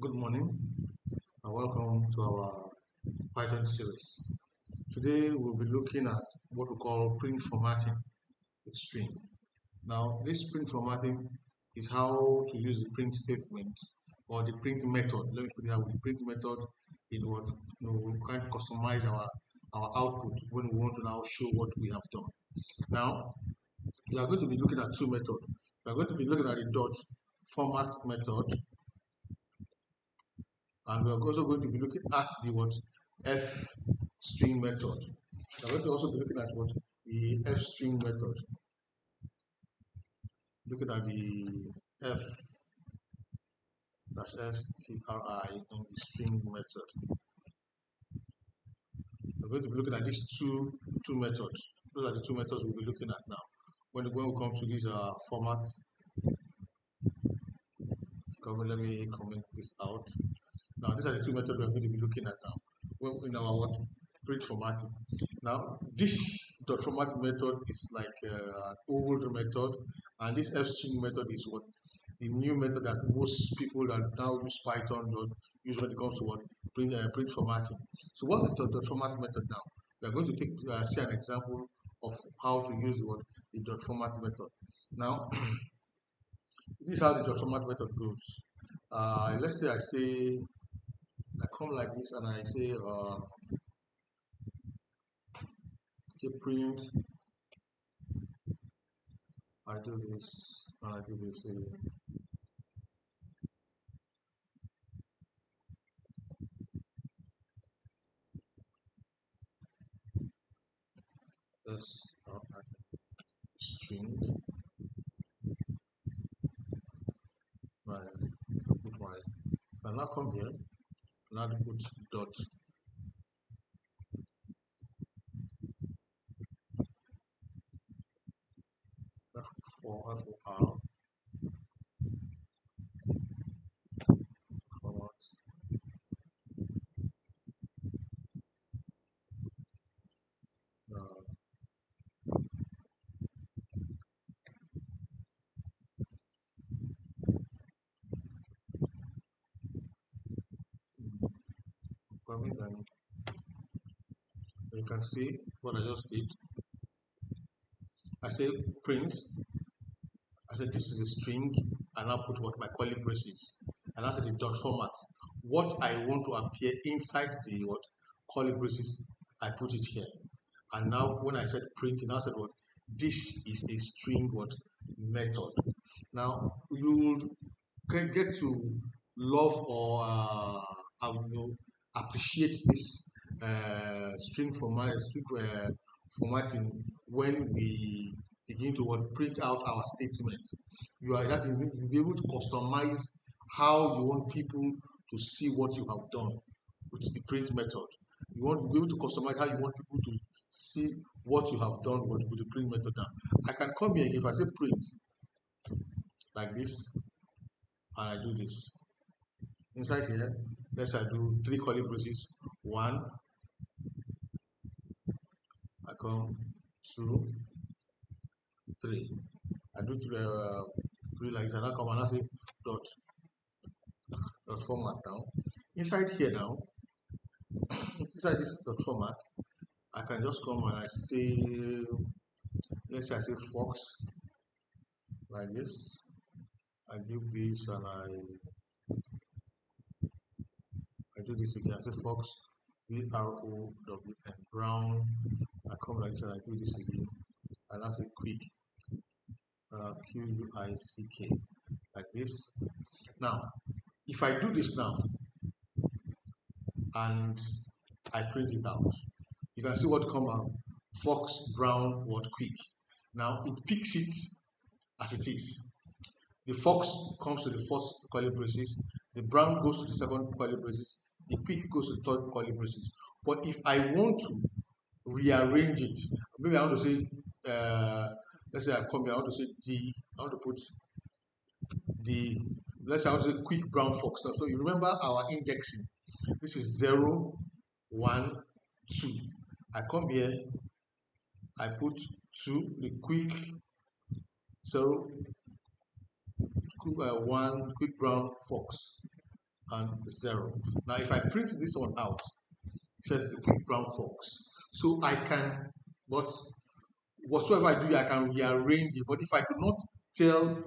Good morning and welcome to our Python series. Today we'll be looking at what we call print formatting with string. Now this print formatting is how to use the print statement or the print method. Let me put it out with the print method in what we kind of customize our output when we want to now show what we have done. Now we are going to be looking at two methods. We are going to be looking at the dot format method, and we're also going to be looking at the what f string method. We're going to also be looking at what the f string method, looking at the f dash stri in the string method. We're going to be looking at these two methods. Those are the two methods we'll be looking at now. When we come to this format, let me comment this out. Now these are the two methods we're going to be looking at now in our what print formatting. Now this dot format method is like an old method, and this f string method is what the new method that most people that now use Python use when it comes to what print formatting. So what's the dot format method now? We are going to take see an example of how to use the dot format method. Now this is how the dot format method goes. Let's say I come like this and I say print. I do this and I do this. This string. I put my. And now come here. Now put dot. For FOR format. Then you can see what I just did. I say print. I said this is a string, and I put what my curly braces, and I said the dot format. What I want to appear inside the what curly braces, I put it here. And now when I said printing, I said what this is a string what method. Now you can get to love or appreciate this string formatting when we begin to print out our statements. You'll be able to customize how you want people to see what you have done with the print method. You want to be able to customize how you want people to see what you have done with the print method. Now I can come here, if I say print like this and I do this inside here, let's say I do 3 curly braces, 1, I come 2, 3, I do 3 like this, and I come and I say dot format. Now inside here, now inside this dot format, I can just come and I say, let's say I say fox like this. I give this and I do this again. I say fox BROWN brown. I come like this and I do this again, and I say quick QUICK like this. Now if I do this now and I print it out, you can see what come out: fox brown what quick. Now it picks it as it is. The fox comes to the first curly braces, the brown goes to the second curly braces, the quick goes to the third curly braces. But if I want to rearrange it, maybe I want to say let's say I come here, I want to say I want to put let's say I want to say quick brown fox. So you remember our indexing. This is 0, 1, 2. I come here, I put 2, the quick 0, 1 quick brown fox. and 0. Now, if I print this one out, it says the quick brown fox. So I can, but whatsoever I do, I can rearrange it. But if I do not tell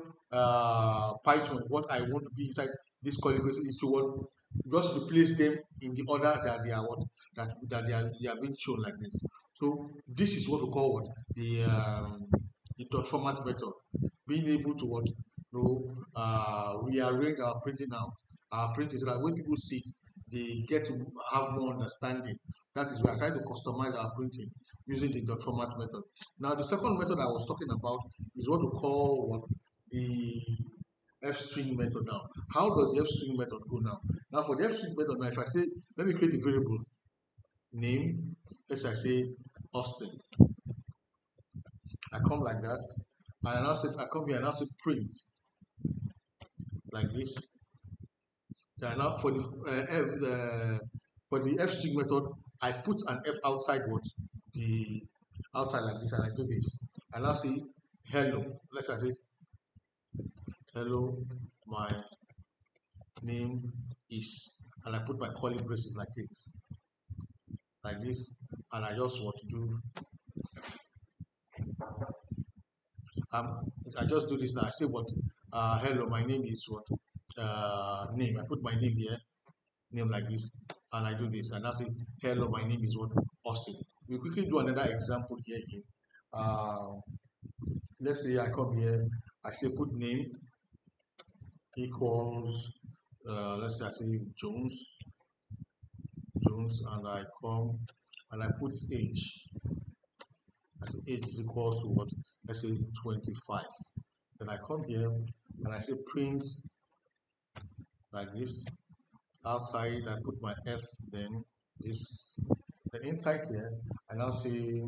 Python what I want to be inside this calling question, is to what, just replace them in the order that they are what, that they are being shown like this. So this is what we call what the dot format method, being able to what, rearrange our printing out, our printing, so that when people see it, they get to have more understanding. That is, we are trying to customize our printing using the dot format method. Now, the second method I was talking about is what we call what, the f-string method. Now, how does the f-string method go now? Now, for the f-string method, now if I say, let me create a variable name, let's say Austin. I come like that, and I come here and I say print like this. Then now for the f-string method, I put an f outside what, the outside like this, and I do this. And I'll say hello. Let's say hello, my name is, and I put my curly braces like this, and I just want to do I just do this now. I say what, hello, my name is what, name. I put my name here, name like this, and I do this, and I say hello, my name is what, Austin. We quickly do another example here again. Let's say I come here, I say put name equals, let's say I say Jones, and I come and I put age. I say age is equals to what? Let's say 25. Then I come here and I say print like this. Outside I put my F, then this. Then inside here, I now say,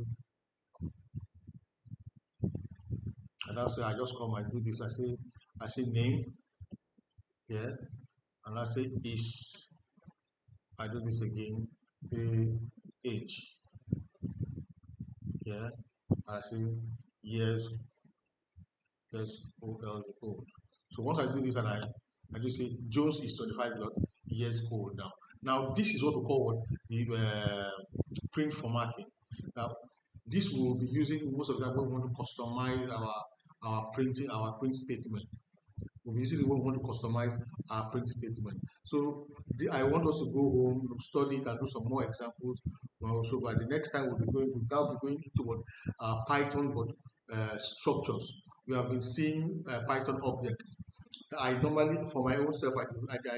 I just come and do this. I say name here, and I say is. I do this again. Say age here. I say years old. So once I do this and I just say Jones is 25 years old now. Now this is what we call what, the print formatting. Now this will be using most of the time when we want to customize our print statement. We'll be using it when we want to customize our print statement. So I want us to go home, study it, and do some more examples. So by the next time we'll be going into what, Python, but structures. We have been seeing Python objects. I normally, for my own self, I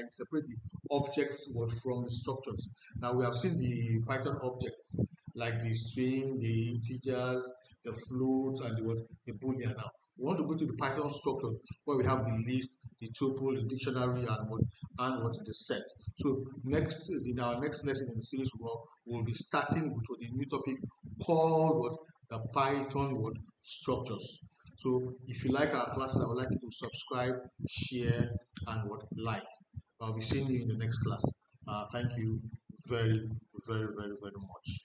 separate the objects but from the structures. Now we have seen the Python objects like the string, the integers, the floats, and the boolean. Now we want to go to the Python structures where we have the list, the tuple, the dictionary, and what the set. So next, in our next lesson in the series, we'll be starting with a new topic called what, the Python structures. So if you like our classes, I would like you to subscribe, share, and like. I'll be seeing you in the next class. Thank you very, very, very, very much.